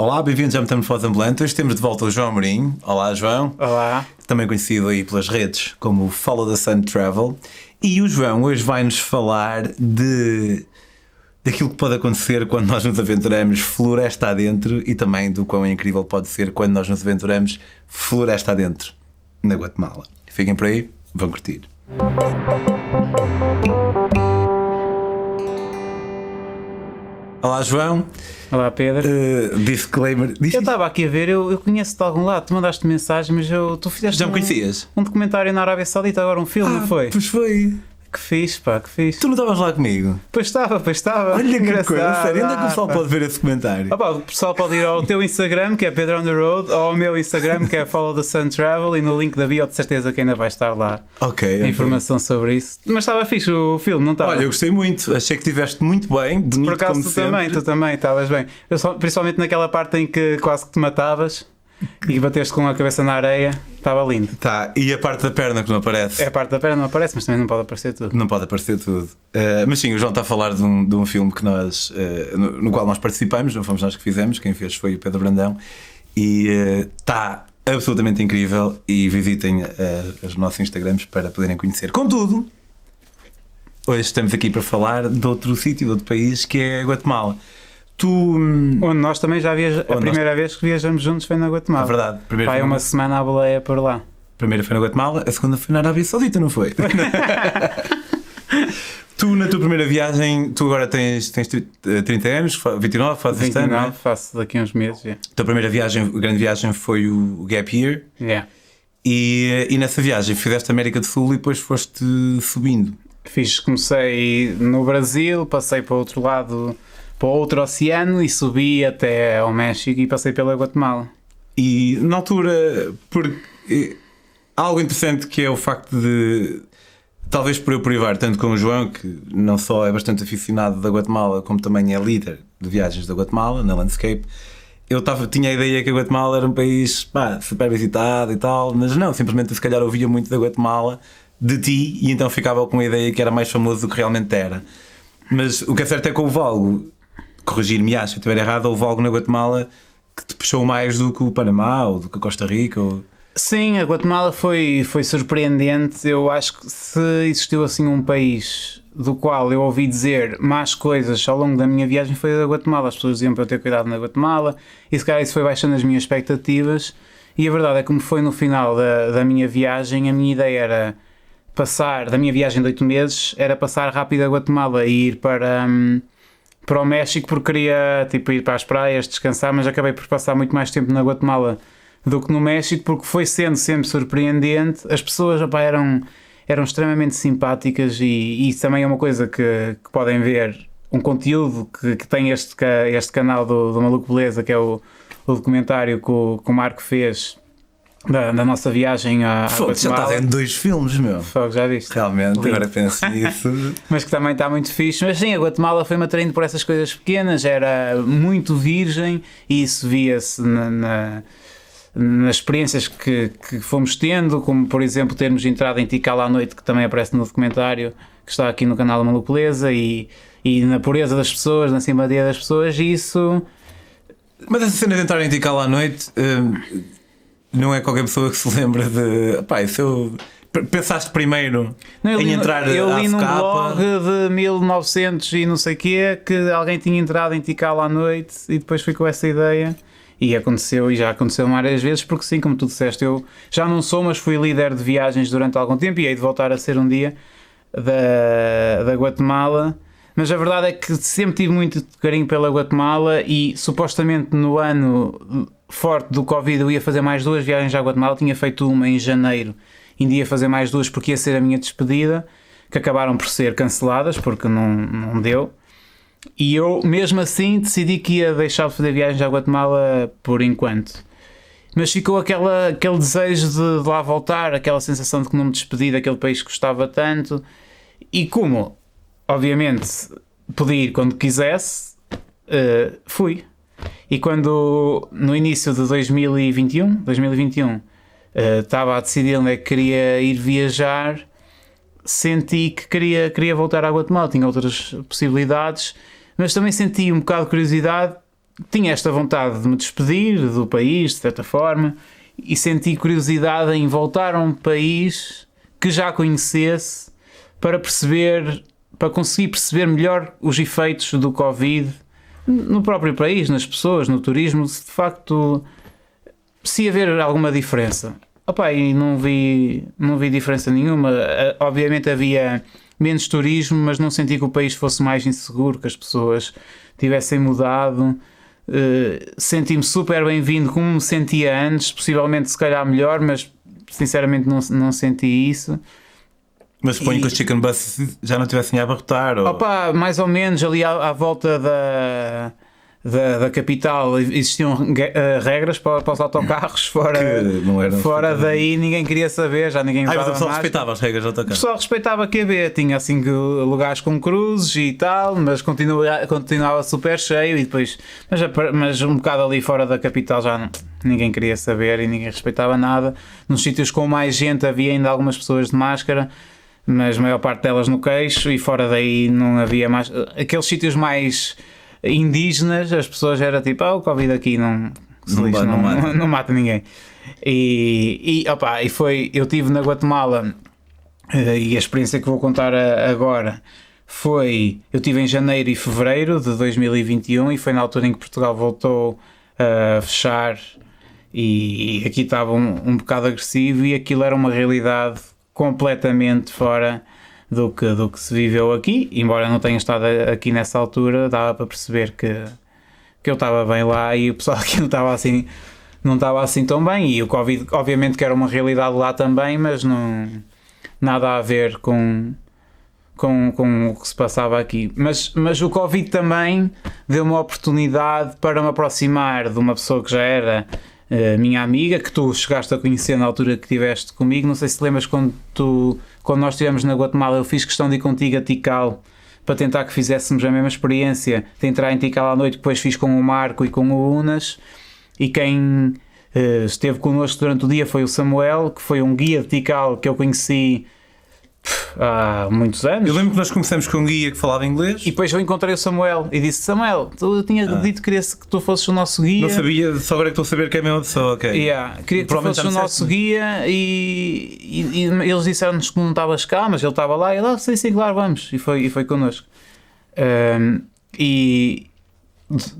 Olá, bem-vindos à Metamorfose Ambulante. Hoje temos de volta o João Amorim. Olá, João. Olá. Também conhecido aí pelas redes como Follow the Sun Travel. E o João hoje vai-nos falar daquilo que pode acontecer quando nós nos aventuramos floresta adentro e também do quão incrível pode ser quando nós nos aventuramos floresta adentro na Guatemala. Fiquem por aí, vão curtir. Olá, João. Olá, Pedro. Disclaimer. Eu estava aqui a ver, eu conheço de algum lado, tu mandaste mensagem, mas tu fizeste Já me conhecias? um documentário na Arábia Saudita, agora um filme, não foi? Pois foi. Que fixe, pá, que fixe. Tu não estavas lá comigo? Pois estava. Olha que coisa, sério, onde é que o pessoal pode ver esse comentário? O pessoal pode ir ao teu Instagram, que é Pedro on the Road, ou ao meu Instagram, que é Follow the Sun Travel, e no link da bio de certeza que ainda vai estar lá Ok. a informação sobre isso. Mas estava fixe o filme, não estava? Olha, eu gostei muito, achei que estiveste muito bem, bonito. Por acaso como tu também estavas bem. Principalmente naquela parte em que quase que te matavas e bateste com a cabeça na areia, estava lindo. Tá, e a parte da perna que não aparece? É a parte da perna, não aparece, mas também não pode aparecer tudo. Não pode aparecer tudo. Mas sim, o João está a falar de um filme que nós, no qual nós participamos, não fomos nós que fizemos, quem fez foi o Pedro Brandão, e está absolutamente incrível. E visitem os nossos Instagrams para poderem conhecer. Contudo, hoje estamos aqui para falar de outro sítio, de outro país, que é Guatemala. Onde nós também já viajamos. A primeira vez que viajamos juntos foi na Guatemala. É verdade. Vai uma semana à boleia por lá. A primeira foi na Guatemala, a segunda foi na Arábia Saudita, não foi? Tu, na tua primeira viagem, tu agora tens 30 anos, 29, fazes este ano, não é? Faço daqui a uns meses. Yeah. A tua primeira viagem, a grande viagem foi o Gap Year. Yeah. E nessa viagem fizeste a América do Sul e depois foste subindo. Comecei no Brasil, passei para o outro lado, para o outro oceano e subi até ao México e passei pela Guatemala. E na altura, há algo interessante que é o facto de, talvez por eu privar tanto com o João, que não só é bastante aficionado da Guatemala, como também é líder de viagens da Guatemala, na Landscape, tinha a ideia que a Guatemala era um país super visitado e tal, mas não, simplesmente se calhar ouvia muito da Guatemala de ti e então ficava com a ideia que era mais famoso do que realmente era. Mas o que é certo é que houve algo, corrigir-me, acho que eu estiver errado, houve algo na Guatemala que te puxou mais do que o Panamá ou do que a Costa Rica? Sim, a Guatemala foi surpreendente. Eu acho que se existiu assim um país do qual eu ouvi dizer más coisas ao longo da minha viagem foi a Guatemala. As pessoas diziam para eu ter cuidado na Guatemala e se calhar isso foi baixando as minhas expectativas. E a verdade é que como foi no final da minha viagem, a minha ideia era passar, da minha viagem de 8 meses, era passar rápido a Guatemala e ir para o México porque queria ir para as praias, descansar, mas acabei por passar muito mais tempo na Guatemala do que no México porque foi sendo sempre surpreendente. As pessoas eram extremamente simpáticas e isso também é uma coisa que podem ver, um conteúdo que tem este canal do Maluco Beleza, que é o documentário que o Marco fez da nossa viagem à Guatemala. Já está vendo 2 filmes, meu. Fogo, já viste? Realmente, Lindo. agora penso nisso. Mas que também está muito fixe. Mas sim, a Guatemala foi-me atraindo por essas coisas pequenas, era muito virgem e isso via-se nas experiências que fomos tendo, como por exemplo termos entrado em Tikal à noite, que também aparece no documentário que está aqui no canal da Maluco Beleza, e na pureza das pessoas, na simpatia das pessoas, e isso... Mas essa cena de entrar em Tikal à noite... não é qualquer pessoa que se lembra de... pensaste primeiro em entrar eu li num AFK. blog de 1900 e não sei o quê, que alguém tinha entrado em Tikal à noite e depois fui com essa ideia e já aconteceu várias vezes, porque sim, como tu disseste, eu já não sou, mas fui líder de viagens durante algum tempo e hei de voltar a ser um dia da Guatemala. Mas a verdade é que sempre tive muito carinho pela Guatemala e supostamente no ano forte do Covid eu ia fazer mais 2 viagens à Guatemala. Tinha feito uma em janeiro, ainda ia fazer mais 2 porque ia ser a minha despedida, que acabaram por ser canceladas porque não deu. E eu mesmo assim decidi que ia deixar de fazer viagens à Guatemala por enquanto. Mas ficou aquele desejo de lá voltar, aquela sensação de que não me despedi daquele país que gostava tanto. E como, obviamente, podia ir quando quisesse, fui. E quando, no início de 2021, estava a decidir onde é que queria ir viajar, senti que queria voltar à Guatemala. Tinha outras possibilidades, mas também senti um bocado de curiosidade tinha esta vontade de me despedir do país, de certa forma, e senti curiosidade em voltar a um país que já conhecesse para conseguir perceber melhor os efeitos do Covid no próprio país, nas pessoas, no turismo, se de facto se ia haver alguma diferença. Opa, e não vi diferença nenhuma. Obviamente havia menos turismo, mas não senti que o país fosse mais inseguro, que as pessoas tivessem mudado. Senti-me super bem-vindo como me sentia antes, possivelmente se calhar melhor, mas sinceramente não senti isso. Mas suponho que os chicken bus já não tivessem a abarrotar? Ou... Opa, mais ou menos ali à volta da capital existiam regras para os autocarros, fora daí ninguém queria saber, já ninguém mas o usava pessoal mais. respeitava as regras do O autocarro? pessoal respeitava QB, tinha assim lugares com cruzes e tal, mas continuava super cheio e depois, mas um bocado ali fora da capital já ninguém queria saber e ninguém respeitava nada. Nos sítios com mais gente havia ainda algumas pessoas de máscara, mas a maior parte delas no queixo, e fora daí não havia mais. Aqueles sítios mais indígenas, as pessoas era tipo, o Covid aqui não mata ninguém. E eu estive na Guatemala, e a experiência que vou contar agora foi, eu estive em janeiro e fevereiro de 2021 e foi na altura em que Portugal voltou a fechar e aqui estava um bocado agressivo, e aquilo era uma realidade completamente fora do que se viveu aqui. Embora não tenha estado aqui nessa altura, dava para perceber que eu estava bem lá e o pessoal aqui não estava assim tão bem, e o Covid obviamente que era uma realidade lá também, mas não nada a ver com o que se passava aqui. Mas o Covid também deu uma oportunidade para me aproximar de uma pessoa que já era minha amiga, que tu chegaste a conhecer na altura que estiveste comigo. Não sei se te lembras quando nós estivemos na Guatemala, eu fiz questão de ir contigo a Tikal para tentar que fizéssemos a mesma experiência de entrar em Tikal à noite. Depois fiz com o Marco e com o Unas, e quem esteve connosco durante o dia foi o Samuel, que foi um guia de Tikal que eu conheci há muitos anos. Eu lembro que nós começamos com um guia que falava inglês. E depois eu encontrei o Samuel e disse: Samuel, eu tinha dito que tu fosses o nosso guia. Não sabia, só agora é que estou a saber que é a mesma pessoa, ok. Queria que tu fosses o nosso guia, e eles disseram-nos que não estavas cá, mas ele estava lá, e ele sim, claro, vamos. E foi connosco. E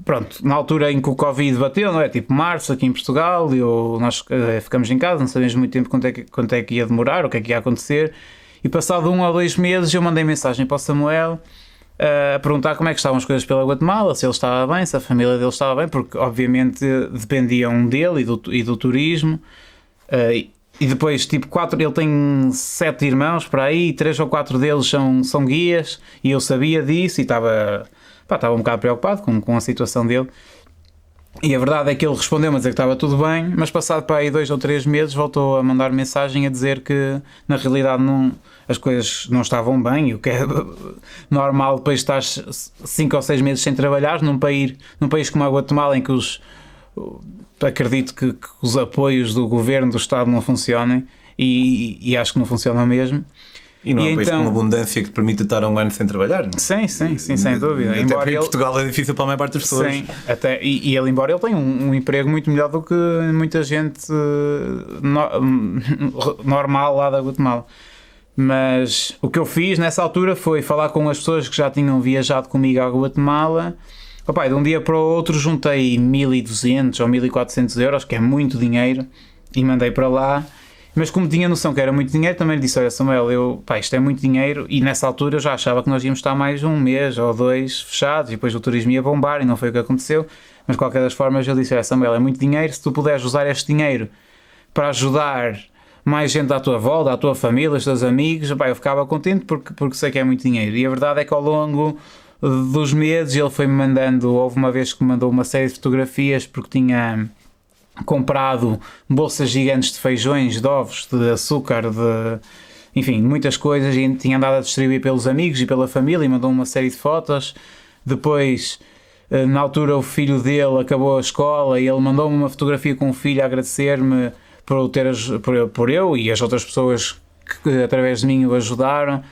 pronto, na altura em que o Covid bateu, não é? Tipo março aqui em Portugal, nós ficamos em casa, não sabíamos muito tempo quanto é que ia demorar, o que é que ia acontecer. E passado 1 ou 2 meses eu mandei mensagem para o Samuel a perguntar como é que estavam as coisas pela Guatemala, se ele estava bem, se a família dele estava bem, porque obviamente dependiam dele e do turismo. E depois, tipo, ele tem 7 irmãos para aí, 3 ou 4 deles são guias, e eu sabia disso e estava um bocado preocupado com a situação dele. E a verdade é que ele respondeu-me a dizer que estava tudo bem, mas passado para aí 2 ou 3 meses voltou a mandar mensagem a dizer que na realidade as coisas não estavam bem, e o que é normal depois de estás 5 ou 6 meses sem trabalhar num país como a Guatemala, em que acredito que os apoios do governo, do Estado não funcionem, e acho que não funcionam mesmo. E não é um país com uma abundância que te permite estar 1 ano sem trabalhar, não? Sim, sem dúvida. Até porque Portugal é difícil para a maior parte das pessoas. Sim, e ele, embora ele tenha um emprego muito melhor do que muita gente normal lá da Guatemala. Mas o que eu fiz nessa altura foi falar com as pessoas que já tinham viajado comigo à Guatemala. De um dia para o outro juntei 1.200 ou 1.400 euros, que é muito dinheiro, e mandei para lá. Mas como tinha noção que era muito dinheiro, também lhe disse: olha, Samuel, isto é muito dinheiro, e nessa altura eu já achava que nós íamos estar mais 1 mês ou 2 fechados, e depois o turismo ia bombar, e não foi o que aconteceu. Mas de qualquer das formas eu disse: olha, Samuel, é muito dinheiro, se tu puderes usar este dinheiro para ajudar mais gente à tua volta, à tua família, aos teus amigos, eu ficava contente, porque sei que é muito dinheiro. E a verdade é que ao longo dos meses ele foi-me mandando, houve uma vez que me mandou uma série de fotografias, porque tinha comprado bolsas gigantes de feijões, de ovos, de açúcar, enfim, muitas coisas, e tinha andado a distribuir pelos amigos e pela família, e mandou uma série de fotos. Depois, na altura, o filho dele acabou a escola e ele mandou-me uma fotografia com o filho a agradecer-me por eu e as outras pessoas que através de mim o ajudaram.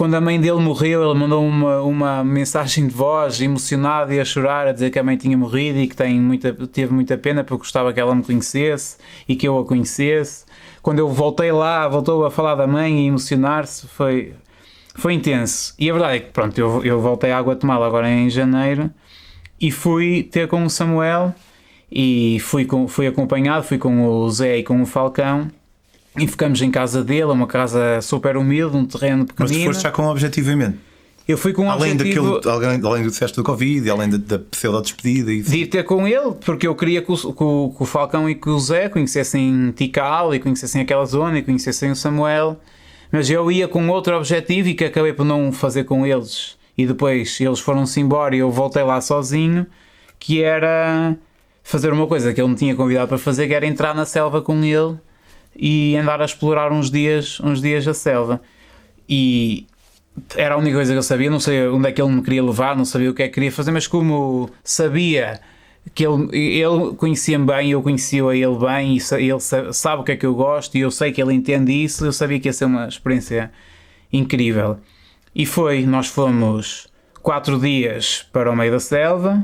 quando a mãe dele morreu, ele mandou uma mensagem de voz emocionada e a chorar, a dizer que a mãe tinha morrido e que teve muita pena porque gostava que ela me conhecesse e que eu a conhecesse. Quando eu voltei lá, voltou a falar da mãe e emocionar-se, foi intenso. E a verdade é que, pronto, eu voltei à Guatemala agora em janeiro e fui ter com o Samuel e fui acompanhado, fui com o Zé e com o Falcão e ficamos em casa dele, uma casa super humilde, um terreno pequenino. Mas tu foste já com um objetivo em mente? Eu fui com um objetivo... Além do sucesso do Covid e além da pseudo-despedida e... de ir ter com ele, porque eu queria que o Falcão e que o Zé conhecessem Tikal e conhecessem aquela zona e conhecessem o Samuel, mas eu ia com outro objetivo e que acabei por não fazer com eles, e depois eles foram-se embora e eu voltei lá sozinho, que era fazer uma coisa que ele me tinha convidado para fazer, que era entrar na selva com ele e andar a explorar uns dias a selva. E era a única coisa que eu sabia, não sei onde é que ele me queria levar, não sabia o que é que queria fazer, mas como sabia que ele conhecia-me bem, eu conhecia a ele bem, e ele sabe o que é que eu gosto, e eu sei que ele entende isso, eu sabia que ia ser uma experiência incrível. E nós fomos 4 dias para o meio da selva,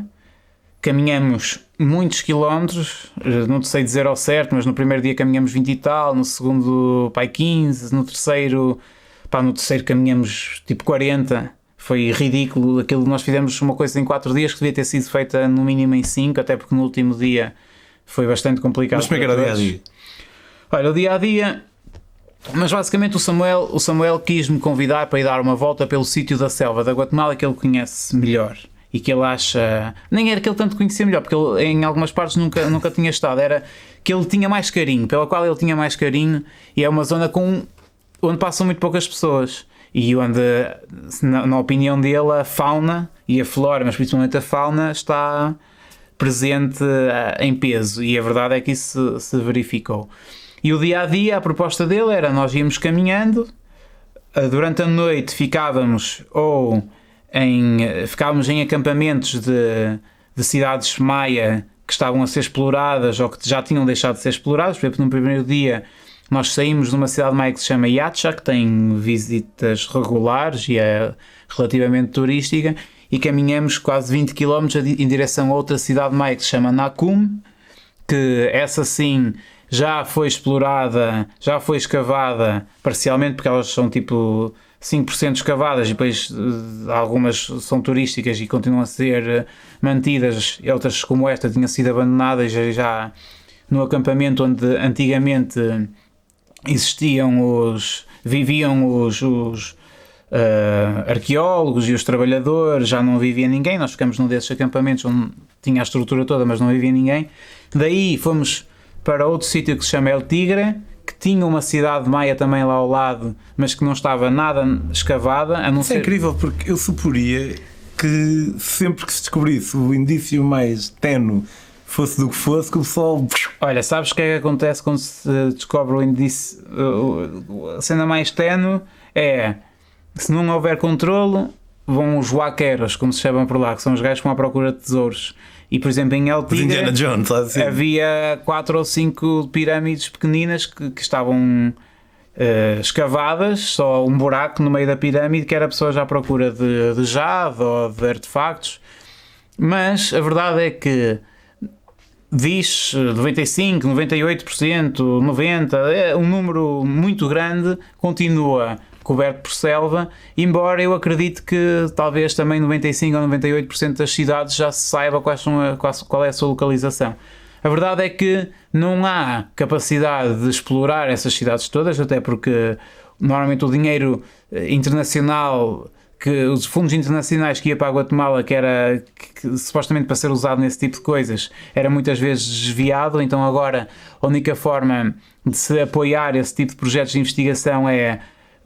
caminhamos muitos quilómetros, não sei dizer ao certo, mas no primeiro dia caminhamos 20 e tal, no segundo 15, no terceiro caminhamos tipo 40, foi ridículo aquilo. Nós fizemos uma coisa em 4 dias que devia ter sido feita no mínimo em 5, até porque no último dia foi bastante complicado. Mas como é que era o dia-a-dia? Olha, o dia-a-dia, mas basicamente o Samuel quis-me convidar para ir dar uma volta pelo sítio da selva da Guatemala que ele conhece melhor e que ele acha, nem era que ele tanto conhecia melhor, porque ele em algumas partes nunca tinha estado, era que ele tinha mais carinho, pela qual ele tinha mais carinho, e é uma zona onde passam muito poucas pessoas e onde, na opinião dele, a fauna e a flora, mas principalmente a fauna, está presente em peso, e a verdade é que isso se verificou. E o dia-a-dia, a proposta dele era, nós íamos caminhando, durante a noite ficávamos em acampamentos de cidades maia que estavam a ser exploradas ou que já tinham deixado de ser exploradas. Por exemplo, no primeiro dia nós saímos de uma cidade maia que se chama Yacha, que tem visitas regulares e é relativamente turística, e caminhamos quase 20 km em direção a outra cidade maia que se chama Nakum, que essa sim já foi explorada, já foi escavada parcialmente, porque elas são tipo 5% escavadas e depois algumas são turísticas e continuam a ser mantidas, e outras como esta tinham sido abandonadas já no acampamento onde antigamente viviam os arqueólogos e os trabalhadores, já não vivia ninguém. Nós ficamos num desses acampamentos onde tinha a estrutura toda, mas não vivia ninguém. Daí fomos para outro sítio que se chama El Tigre, que tinha uma cidade maia também lá ao lado, mas que não estava nada escavada, a não ser... É incrível, porque eu suporia que sempre que se descobrisse o indício mais tenue, fosse do que fosse, que o pessoal... Olha, sabes o que é que acontece quando se descobre o indício? A cena mais tenue é, se não houver controlo, vão os waqueros, como se chamam por lá, que são os gajos que vão à procura de tesouros. E, por exemplo, em El Tigre havia 4 ou 5 pirâmides pequeninas que estavam escavadas, só um buraco no meio da pirâmide, que era pessoas à procura de jade ou de artefactos. Mas a verdade é que diz 95%, 98%, 90%, um número muito grande continua coberto por selva, embora eu acredite que talvez também 95% ou 98% das cidades já se saiba qual é a sua localização. A verdade é que não há capacidade de explorar essas cidades todas, até porque normalmente o dinheiro internacional, os fundos internacionais que ia para a Guatemala, que supostamente para ser usado nesse tipo de coisas, era muitas vezes desviado. Então agora a única forma de se apoiar esse tipo de projetos de investigação é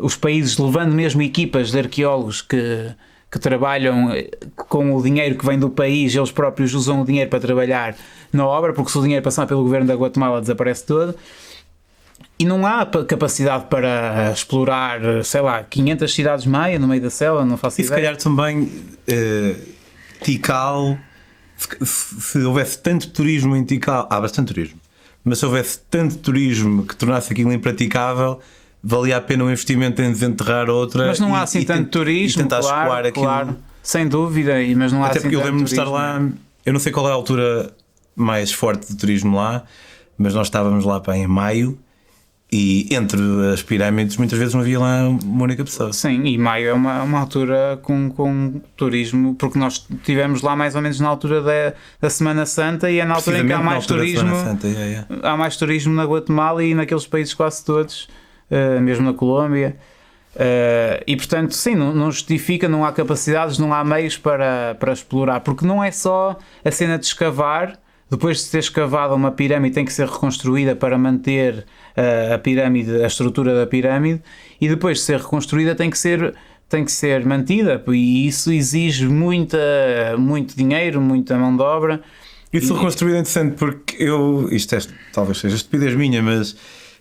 os países levando mesmo equipas de arqueólogos que trabalham com o dinheiro que vem do país, eles próprios usam o dinheiro para trabalhar na obra, porque se o dinheiro passar pelo governo da Guatemala desaparece todo. E não há capacidade para explorar, sei lá, 500 cidades maia no meio da selva, não faço ideia. E se calhar também Tikal, se houvesse tanto turismo em Tikal, há bastante turismo, mas se houvesse tanto turismo que tornasse aquilo impraticável, valia a pena o investimento em desenterrar outra. Mas não há assim tanto turismo, e tentar escoar claro, aquilo. claro, sem dúvida, mas não há Até assim porque eu tanto lembro-me de estar turismo. lá, eu não sei qual é a altura mais forte de turismo lá, mas nós estávamos lá em maio e entre as pirâmides muitas vezes não havia lá uma única pessoa. Sim, e maio é uma altura com turismo, porque nós estivemos lá mais ou menos na altura da Semana Santa e é na altura em que há Precisamente na mais altura da turismo. Semana Santa, yeah. Há mais turismo na Guatemala e naqueles países quase todos, mesmo na Colômbia. E portanto, sim, não justifica, não há capacidades, não há meios para explorar, porque não é só a cena de escavar. Depois de ter escavado uma pirâmide, tem que ser reconstruída para manter a pirâmide, a estrutura da pirâmide, e depois de ser reconstruída tem que ser mantida, e isso exige muito dinheiro, muita mão de obra. Isso reconstruído é interessante porque isto talvez seja estupidez minha, mas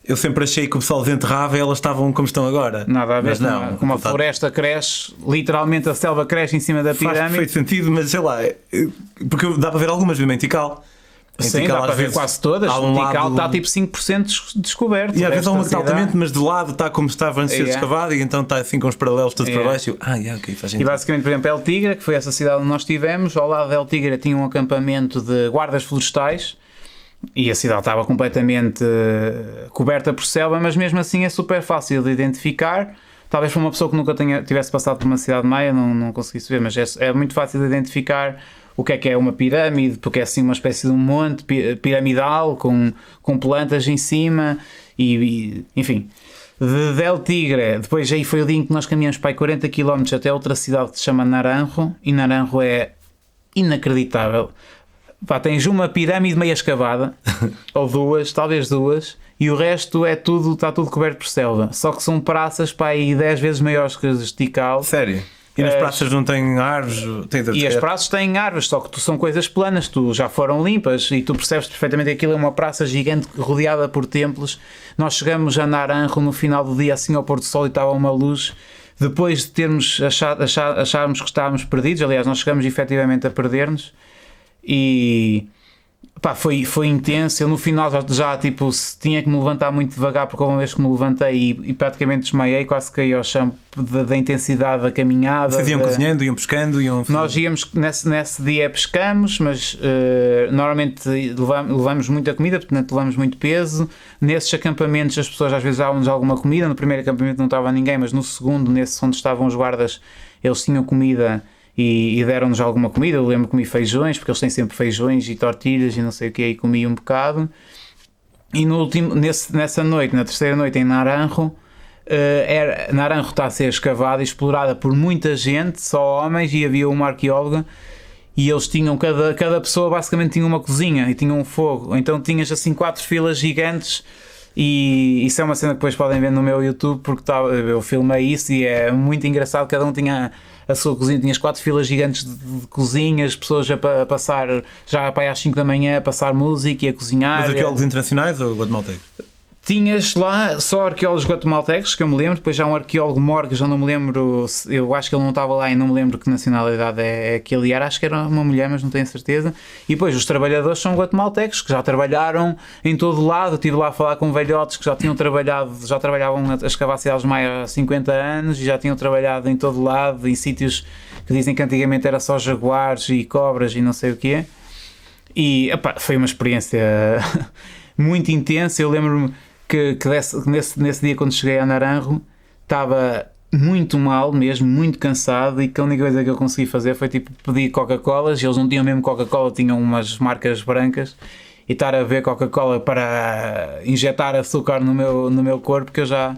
eu sempre achei que o pessoal desenterrava e elas estavam como estão agora. Nada a ver Mas não, com uma floresta cresce, literalmente a selva cresce em cima da faz pirâmide. perfeito sentido, mas sei lá, porque dá para ver algumas mesmo em Tikal. Sim, dá para ver quase todas. O Tikal está tipo 5% descoberto. E às vezes há uma que está cidade. altamente, mas de lado está como estava antes de ser escavado e então está assim com os paralelos todos para baixo. Ok, faz E sentido. basicamente, por exemplo, El Tigre, que foi essa cidade onde nós estivemos, ao lado de El Tigre tinha um acampamento de guardas florestais e a cidade estava completamente coberta por selva, mas mesmo assim é super fácil de identificar. Talvez para uma pessoa que nunca tivesse passado por uma cidade maia não conseguisse ver, mas é muito fácil de identificar o que é uma pirâmide, porque é assim uma espécie de um monte piramidal com plantas em cima e enfim. De El Tigre, depois aí foi o dia em que nós caminhamos para aí 40 km até outra cidade que se chama Naranjo, e Naranjo é inacreditável. Pá, tens uma pirâmide meio escavada, ou duas, talvez duas, e o resto está tudo coberto por selva. Só que são praças para aí 10 vezes maiores que as de Tikal. Sério? E nas praças não têm árvores? E as praças têm árvores, só que são coisas planas, já foram limpas e tu percebes perfeitamente que aquilo é uma praça gigante rodeada por templos. Nós chegamos a Naranjo no final do dia, assim ao pôr do sol, e estava uma luz. Depois de termos acharmos que estávamos perdidos, aliás, nós chegamos efetivamente a perder-nos, e pá, foi intenso. Eu no final já tipo, tinha que me levantar muito devagar, porque uma vez que me levantei e praticamente desmaiei, quase caí ao chão da intensidade da caminhada. Vocês iam cozinhando, iam pescando? Nós íamos, nesse dia pescamos, mas normalmente levamos muita comida, portanto levamos muito peso. Nesses acampamentos as pessoas às vezes davam-nos alguma comida. No primeiro acampamento não estava ninguém, mas no segundo, nesse onde estavam os guardas, eles tinham comida e deram-nos alguma comida. Eu lembro que comi feijões, porque eles têm sempre feijões e tortilhas e não sei o que, e comi um bocado. E nessa noite, na terceira noite em Naranjo, Naranjo está a ser escavada e explorada por muita gente, só homens, e havia uma arqueóloga, e eles tinham, cada pessoa basicamente tinha uma cozinha e tinha um fogo, então tinhas assim 4 filas gigantes. E isso é uma cena que depois podem ver no meu YouTube, porque eu filmei isso e é muito engraçado. Cada um tinha a sua cozinha, tinhas 4 filas gigantes de cozinhas, pessoas a passar já para aí às 5 da manhã a passar música e a cozinhar. Mas arqueólogos internacionais ou guatemaltecos? Tinhas lá só arqueólogos guatemaltecos, que eu me lembro. Depois já um arqueólogo mor, que já não me lembro, eu acho que ele não estava lá e não me lembro que nacionalidade é que ele era. Acho que era uma mulher, mas não tenho certeza. E depois os trabalhadores são guatemaltecos, que já trabalharam em todo lado. Eu estive lá a falar com velhotes que já trabalhavam a escavar cidades maias há 50 anos e já tinham trabalhado em todo lado, em sítios que dizem que antigamente era só jaguares e cobras e não sei o quê. E foi uma experiência muito intensa. Eu lembro-me que nesse dia, quando cheguei a Naranjo, estava muito mal mesmo, muito cansado, e que a única coisa que eu consegui fazer foi tipo pedir Coca-Colas, e eles não tinham mesmo Coca-Cola, tinham umas marcas brancas, e estar a ver Coca-Cola para injetar açúcar no meu corpo, que eu já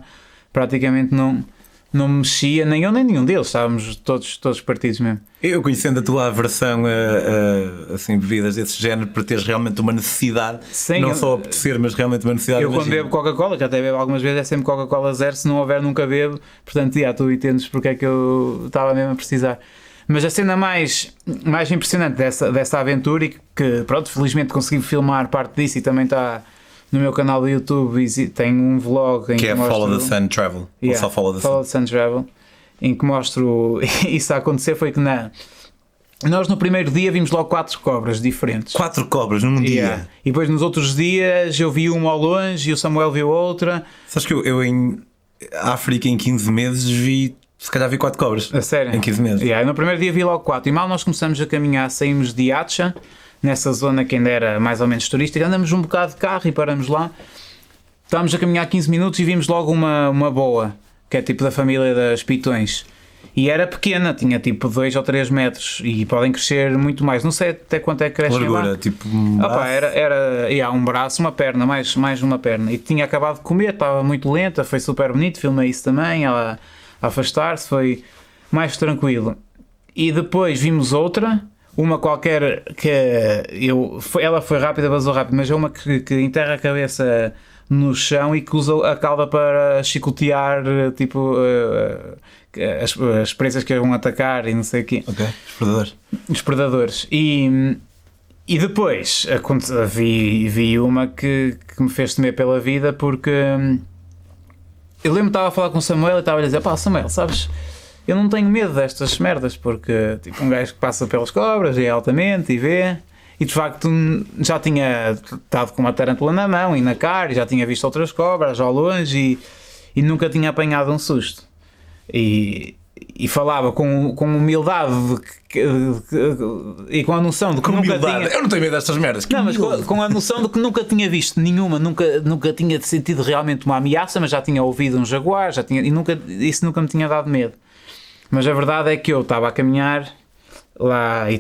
praticamente não me mexia, nem eu nem nenhum deles, estávamos todos partidos mesmo. Eu, conhecendo a tua aversão a assim, bebidas desse género, para teres realmente uma necessidade, Sim, não só apetecer, mas realmente uma necessidade. Eu quando bebo Coca-Cola, que até bebo algumas vezes, é sempre Coca-Cola zero, se não houver nunca bebo, portanto tu entendes porque é que eu estava mesmo a precisar. Mas a cena mais impressionante dessa aventura, e que pronto, felizmente consegui filmar parte disso, e também está no meu canal do YouTube, tem um vlog em que é mostro, Follow the Sun Travel, ou só Follow the Sun Travel, em que mostro isso a acontecer. Foi que nós no primeiro dia vimos logo 4 cobras diferentes. 4 cobras num dia? E depois nos outros dias eu vi uma ao longe e o Samuel viu outra. Sabes que eu em a África em 15 meses se calhar vi 4 cobras. A sério? Em 15 meses. Yeah, no primeiro dia vi logo 4 e mal nós começamos a caminhar, saímos de Acha, nessa zona que ainda era mais ou menos turística, andamos um bocado de carro e paramos lá, estávamos a caminhar 15 minutos e vimos logo uma boa, que é tipo da família das pitões. E era pequena, tinha tipo 2 ou 3 metros e podem crescer muito mais. Não sei até quanto é que crescem Largura, lá. tipo Era um braço, uma perna, mais uma perna. E tinha acabado de comer, estava muito lenta, foi super bonito, filmei isso também, ela a afastar-se, foi mais tranquilo. E depois vimos outra, uma qualquer que ela foi rápida, vazou rápido, mas é uma que enterra a cabeça no chão e que usa a cauda para chicotear tipo as presas que vão atacar e não sei o quê. Ok, os predadores. E depois vi uma que me fez temer pela vida, porque eu lembro que estava a falar com o Samuel e estava a dizer: pá, Samuel, sabes, eu não tenho medo destas merdas, porque tipo um gajo que passa pelas cobras e é altamente e vê. E de facto já tinha estado com uma tarântula na mão e na cara, e já tinha visto outras cobras ao longe e nunca tinha apanhado um susto. E falava com humildade e com a noção de que nunca tinha... Eu não tenho medo destas merdas. Não, mas com a noção de que nunca tinha visto nenhuma, nunca tinha sentido realmente uma ameaça, mas já tinha ouvido um jaguar, isso nunca me tinha dado medo. Mas a verdade é que eu estava a caminhar lá e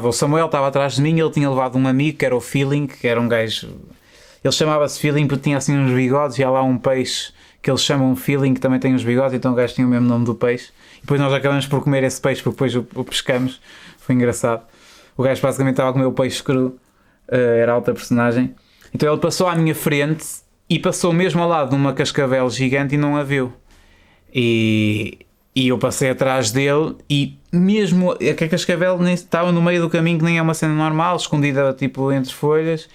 o Samuel estava atrás de mim, ele tinha levado um amigo que era o Feeling, que era um gajo, ele chamava-se Feeling porque tinha assim uns bigodes e há lá um peixe que eles chamam Feeling que também tem uns bigodes, então o gajo tinha o mesmo nome do peixe. E depois nós acabamos por comer esse peixe porque depois o pescamos, foi engraçado. O gajo basicamente estava a comer o peixe cru, era alta personagem. Então ele passou à minha frente e passou mesmo ao lado de uma cascavel gigante e não a viu. E eu passei atrás dele e mesmo a cascavel estava no meio do caminho, que nem é uma cena normal, escondida tipo entre folhas,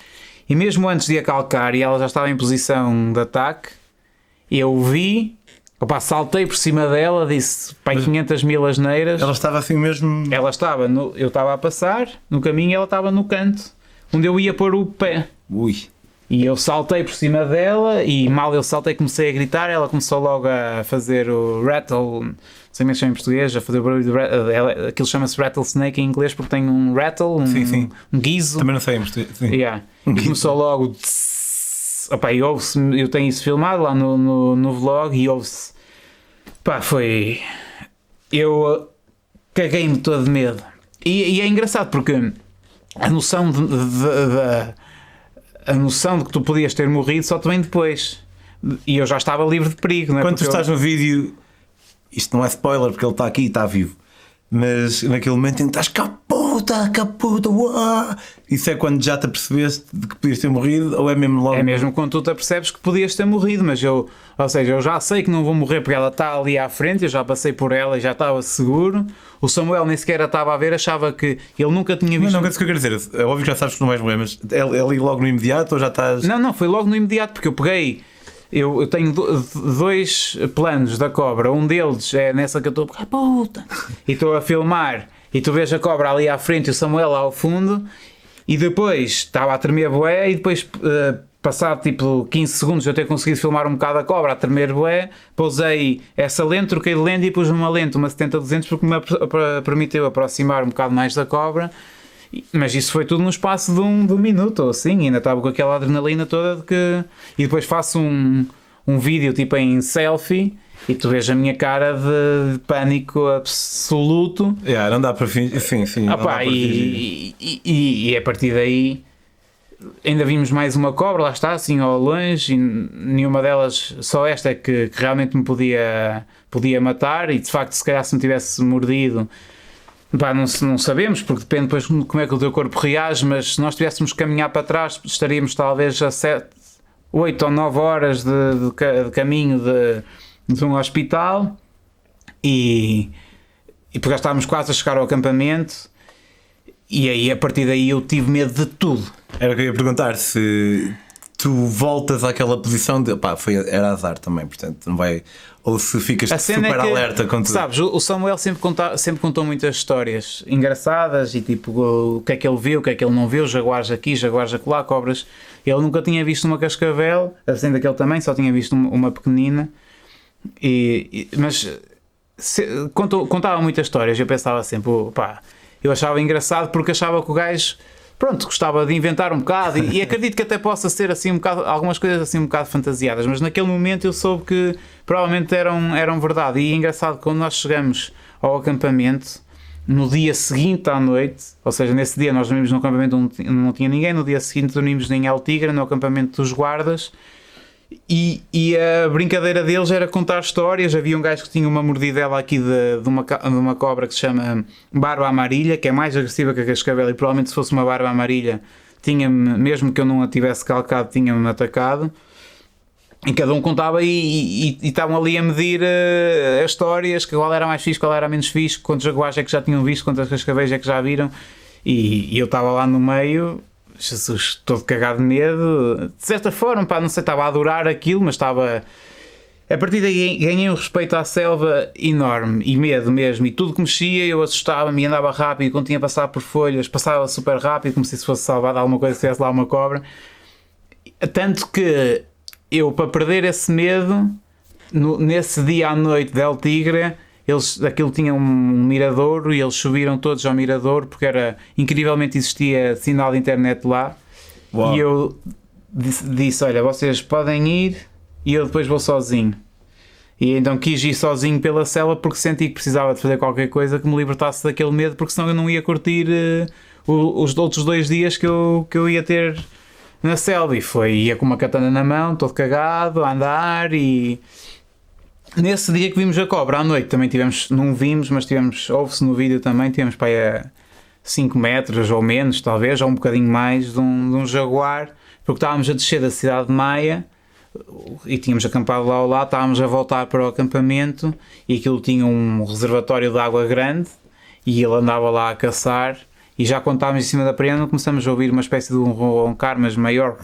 e mesmo antes de a calcar e ela já estava em posição de ataque, eu vi, saltei por cima dela, disse 500 mil asneiras. Ela estava assim mesmo... Eu estava a passar no caminho e ela estava no canto onde eu ia pôr o pé. Ui. E eu saltei por cima dela e mal eu saltei comecei a gritar, ela começou logo a fazer o rattle, não sei como é que chama em português, a fazer o barulho de rattle, aquilo chama-se rattlesnake em inglês porque tem um rattle, sim. Um guizo. Também não sei em português. Yeah. E começou logo e ouve-se, eu tenho isso filmado lá no vlog e ouve-se, eu caguei-me todo de medo. E é engraçado porque a noção de que tu podias ter morrido só te vem depois. E eu já estava livre de perigo, não é? Quando tu estás no vídeo, isto não é spoiler porque ele está aqui e está vivo, mas naquele momento em que estás caputa, uau! Isso é quando já te apercebeste de que podias ter morrido, ou é mesmo logo? É mesmo quando tu te apercebes que podias ter morrido, mas eu já sei que não vou morrer porque ela está ali à frente, eu já passei por ela e já estava seguro. O Samuel nem sequer a estava a ver, achava que ele nunca tinha visto. Não, é isso que eu quero dizer. É óbvio que já sabes que não vais morrer, mas é ali logo no imediato ou já estás. Não, foi logo no imediato, porque eu peguei. Eu tenho 2 planos da cobra, um deles é nessa que eu estou e estou a filmar e tu vês a cobra ali à frente e o Samuel lá ao fundo e depois estava a tremer bué e depois passado tipo 15 segundos eu ter conseguido filmar um bocado a cobra a tremer bué, pousei essa lente, troquei de lente e pus uma lente, uma 70-200 porque me permitiu aproximar um bocado mais da cobra. Mas isso foi tudo no espaço de um minuto ou assim, ainda estava com aquela adrenalina toda de que... E depois faço um vídeo tipo em selfie e tu vês a minha cara de pânico absoluto. Não dá para fingir. Sim. E a partir daí ainda vimos mais uma cobra, lá está, assim ao longe, e nenhuma delas, só esta é que realmente me podia matar e de facto se calhar se me tivesse mordido... não sabemos, porque depende depois como é que o teu corpo reage, mas se nós tivéssemos que caminhar para trás, estaríamos talvez a 8 ou 9 horas de caminho de um hospital e porque já estávamos quase a chegar ao acampamento e aí a partir daí eu tive medo de tudo. Era o que eu ia perguntar, se tu voltas àquela posição de era azar também, portanto não vai... Ou se ficas super alerta com tudo. Sabes, o Samuel sempre contou muitas histórias engraçadas e tipo o que é que ele viu, o que é que ele não viu, jaguares aqui, jaguares acolá, cobras. Ele nunca tinha visto uma cascavel, assim daquele tamanho, só tinha visto uma pequenina. Mas contava muitas histórias. Eu pensava sempre, pá, eu achava engraçado porque achava que o gajo, pronto, gostava de inventar um bocado. E acredito que até possa ser assim um bocado, algumas coisas assim um bocado fantasiadas. Mas naquele momento eu soube que provavelmente eram verdade. E é engraçado, quando nós chegamos ao acampamento, no dia seguinte à noite, ou seja, nesse dia nós dormimos no acampamento onde não tinha ninguém, no dia seguinte dormimos em El Tigre, no acampamento dos guardas, e a brincadeira deles era contar histórias. Havia um gajo que tinha uma mordidela aqui de uma cobra que se chama barba amarilla, que é mais agressiva que a cascavel, e provavelmente se fosse uma barba amarilla, tinha-me, mesmo que eu não a tivesse calcado, tinha-me atacado. E cada um contava e estavam ali a medir as histórias, que qual era mais fixe, qual era menos fixe, quantos jaguares é que já tinham visto, quantas cascavéis é que já viram. E eu estava lá no meio, Jesus, todo cagado de medo, de certa forma, pá, não sei, estava a adorar aquilo, mas estava... A partir daí ganhei um respeito à selva enorme e medo mesmo, e tudo que mexia eu assustava-me e andava rápido. Quando tinha passado por folhas, passava super rápido, como se isso fosse salvado alguma coisa, se tivesse lá uma cobra. Tanto que eu, para perder esse medo, nesse dia à noite de El Tigre, aquilo tinha um miradouro e eles subiram todos ao miradouro porque incrivelmente existia sinal de internet lá. Uau. E eu disse, olha, vocês podem ir e eu depois vou sozinho. E então quis ir sozinho pela selva porque senti que precisava de fazer qualquer coisa que me libertasse daquele medo, porque senão eu não ia curtir os outros 2 dias que eu ia ter na selva. E ia com uma katana na mão, todo cagado, a andar. E nesse dia que vimos a cobra à noite também tivemos, não vimos, mas ouve-se no vídeo também, tivemos para aí a 5 metros ou menos talvez, ou um bocadinho mais de um jaguar, porque estávamos a descer da cidade de Maia e tínhamos acampado lá ao lado, estávamos a voltar para o acampamento e aquilo tinha um reservatório de água grande e ele andava lá a caçar. E já quando estávamos em cima da prenda começamos a ouvir uma espécie de um roncar, mas maior.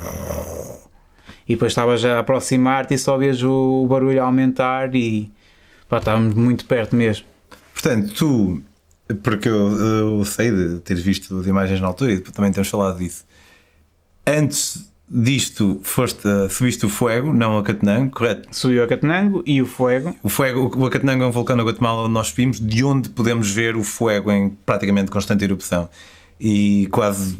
E depois estavas a aproximar-te e só ouvias o barulho a aumentar e pá, estávamos muito perto mesmo. Portanto, tu, porque eu sei de teres visto as imagens na altura e também temos falado disso, antes disto subiste o Fuego, não a Catenango, correto? Subiu a Catenango e o Fuego. O Catenango é um vulcão na Guatemala onde nós vimos, de onde podemos ver o Fuego em praticamente constante erupção. E quase,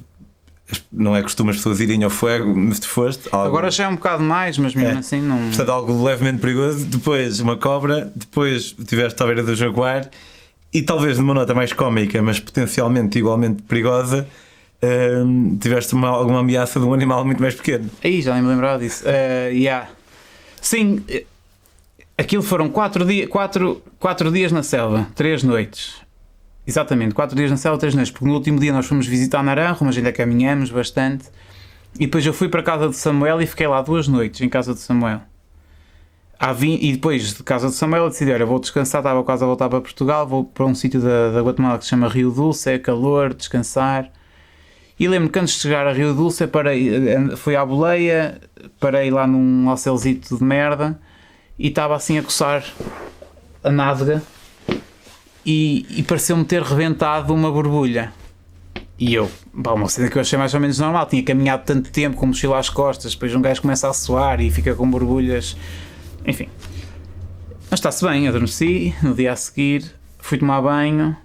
não é costume as pessoas irem ao Fuego, mas tu foste. Agora já é um bocado mais, mas mesmo assim não... Portanto, algo levemente perigoso. Depois uma cobra, depois estiveste à beira do jaguar e talvez numa nota mais cómica, mas potencialmente igualmente perigosa, tiveste alguma ameaça de um animal muito mais pequeno. Aí já nem me lembrava disso. Yeah. Sim, aquilo foram 4 dias na selva, 3 noites. Exatamente, 4 dias na selva, 3 noites, porque no último dia nós fomos visitar Naranjo, mas ainda caminhamos bastante. E depois eu fui para a casa de Samuel e fiquei lá 2 noites em casa de Samuel. E depois de casa de Samuel eu decidi, olha, vou descansar, estava quase a voltar para Portugal, vou para um sítio da Guatemala que se chama Rio Dulce, é calor, descansar. E lembro que antes de chegar a Rio Dulce fui à boleia, parei lá num hotelzito de merda e estava assim a coçar a nádega e pareceu-me ter rebentado uma borbulha. E eu, uma cena que eu achei mais ou menos normal, tinha caminhado tanto tempo com mochila às costas, depois um gajo começa a suar e fica com borbulhas, enfim. Mas está-se bem, adormeci, no dia a seguir fui tomar banho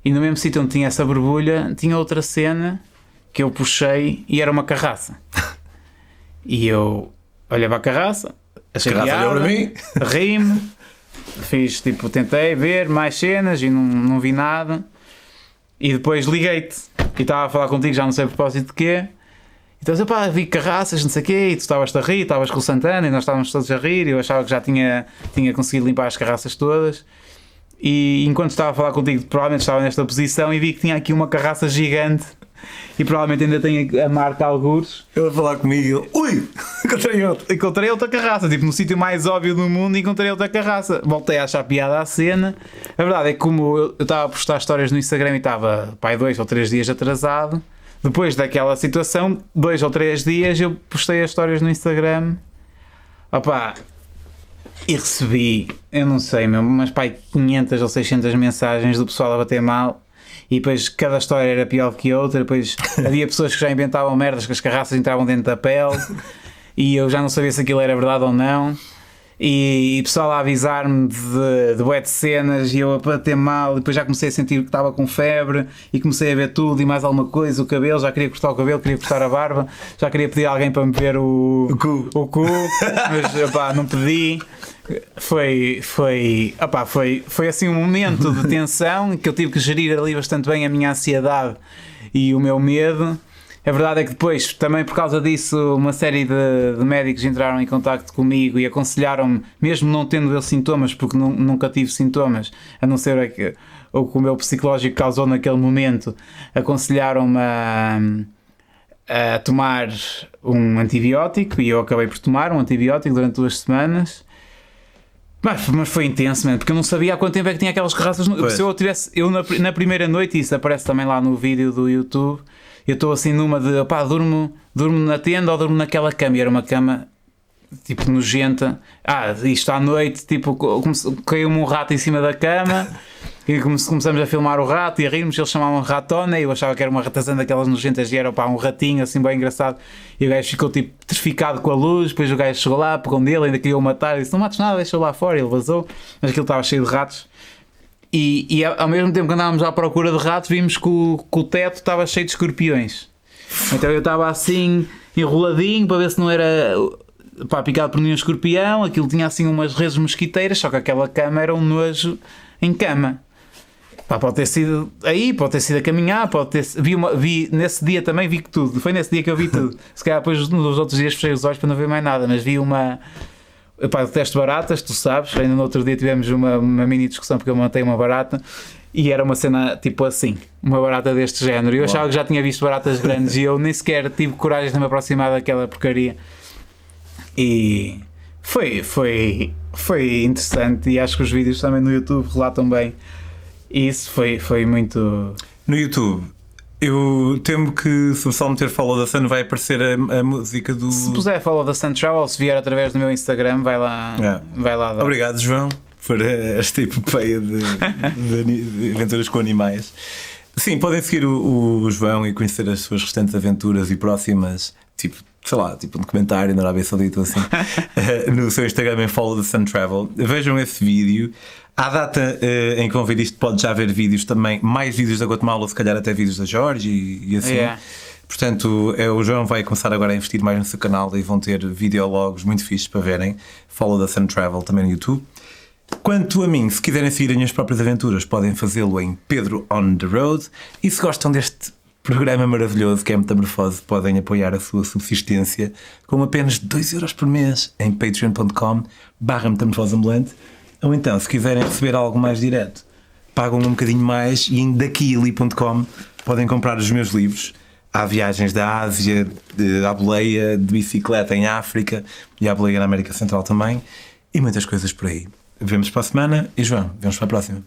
e no mesmo sítio onde tinha essa borbulha tinha outra cena que eu puxei e era uma carraça. E eu olhei para a carraça, achei piada, ri-me, tentei ver mais cenas e não vi nada. E depois liguei-te e estava a falar contigo, já não sei a propósito de quê. Então eu pá, vi carraças, não sei o quê, e tu estavas a rir, estavas com o Santana e nós estávamos todos a rir e eu achava que já tinha conseguido limpar as carraças todas. E enquanto estava a falar contigo, provavelmente estava nesta posição e vi que tinha aqui uma carraça gigante e provavelmente ainda tem a marca algures. Ele a falar comigo e ui, encontrei outra carraça, no sítio mais óbvio do mundo encontrei outra carraça. Voltei a achar piada à cena. A verdade é que como eu estava a postar histórias no Instagram e estava 2 ou 3 dias atrasado, depois daquela situação, 2 ou 3 dias eu postei as histórias no Instagram. E recebi, eu não sei mesmo, mas 500 ou 600 mensagens do pessoal a bater mal. E depois cada história era pior que a outra. Depois havia pessoas que já inventavam merdas, que as carraças entravam dentro da pele e eu já não sabia se aquilo era verdade ou não. e pessoal a avisar-me de bué de cenas e eu a bater mal, e depois já comecei a sentir que estava com febre e comecei a ver tudo e mais alguma coisa, o cabelo, já queria cortar o cabelo, queria cortar a barba, já queria pedir a alguém para me ver o cu, mas opá, não pedi. Foi assim um momento de tensão que eu tive que gerir ali bastante bem a minha ansiedade e o meu medo. A verdade é que depois, também por causa disso, uma série de médicos entraram em contacto comigo e aconselharam-me, mesmo não tendo eu sintomas, porque nunca tive sintomas, a não ser o que o meu psicológico causou naquele momento, aconselharam-me a tomar um antibiótico e eu acabei por tomar um antibiótico durante 2 semanas. Mas foi intenso, mano, porque eu não sabia há quanto tempo é que tinha aquelas garrafas. Se eu tivesse, na primeira noite, isso aparece também lá no vídeo do YouTube, eu estou assim numa de, opá, durmo na tenda ou durmo naquela cama, e era uma cama tipo nojenta. Isto à noite, tipo, caiu-me um rato em cima da cama e começamos a filmar o rato e a rirmos, eles chamavam ratona e eu achava que era uma ratazana daquelas nojentas e era, opá, um ratinho assim bem engraçado, e o gajo ficou tipo terrificado com a luz. Depois o gajo chegou lá, pegou nele, ainda queria o matar e disse: não mates nada, deixa-o lá fora. Ele vazou, mas aquilo estava cheio de ratos. E ao mesmo tempo que andávamos à procura de ratos, vimos que o teto estava cheio de escorpiões. Então eu estava assim enroladinho para ver se não era picado por nenhum escorpião. Aquilo tinha assim umas redes mosquiteiras, só que aquela cama era um nojo em cama. Pode ter sido aí, pode ter sido a caminhar, pode ter vi nesse dia também, vi que tudo. Foi nesse dia que eu vi tudo. Se calhar depois nos outros dias fechei os olhos para não ver mais nada, mas vi uma... Eu detesto baratas, tu sabes. Ainda no outro dia tivemos uma mini discussão porque eu matei uma barata e era uma cena tipo assim, uma barata deste género. Eu achava que já tinha visto baratas grandes e eu nem sequer tive coragem de me aproximar daquela porcaria. E foi interessante, e acho que os vídeos também no YouTube relatam bem. E isso foi muito... No YouTube, eu temo que se o pessoal meter Follow the Sun vai aparecer a música do... Se puser Follow the Sun Travel, se vier através do meu Instagram, vai lá dar. Obrigado, João, por esta epopeia de aventuras com animais. Sim, podem seguir o João e conhecer as suas restantes aventuras e próximas, tipo, sei lá, tipo um documentário na Arábia Saudita ou assim, no seu Instagram em Follow the Sun Travel. Vejam esse vídeo. À data em que vão ver isto, pode já haver vídeos também, mais vídeos da Guatemala, se calhar até vídeos da Jorge e assim. Yeah. Portanto, o João vai começar agora a investir mais no seu canal e vão ter videologos muito fixes para verem. Follow the Sun Travel também no YouTube. Quanto a mim, se quiserem seguir as minhas próprias aventuras, podem fazê-lo em Pedro on the Road. E se gostam deste programa maravilhoso que é Metamorfose, podem apoiar a sua subsistência com apenas 2€ por mês em patreon.com/metamorfoseambulante. Ou então, se quiserem receber algo mais direto, pagam um bocadinho mais e em daquili.com podem comprar os meus livros. Há viagens da Ásia, à boleia, de bicicleta em África e à boleia na América Central também, e muitas coisas por aí. Vemos para a semana e, João, vemos para a próxima.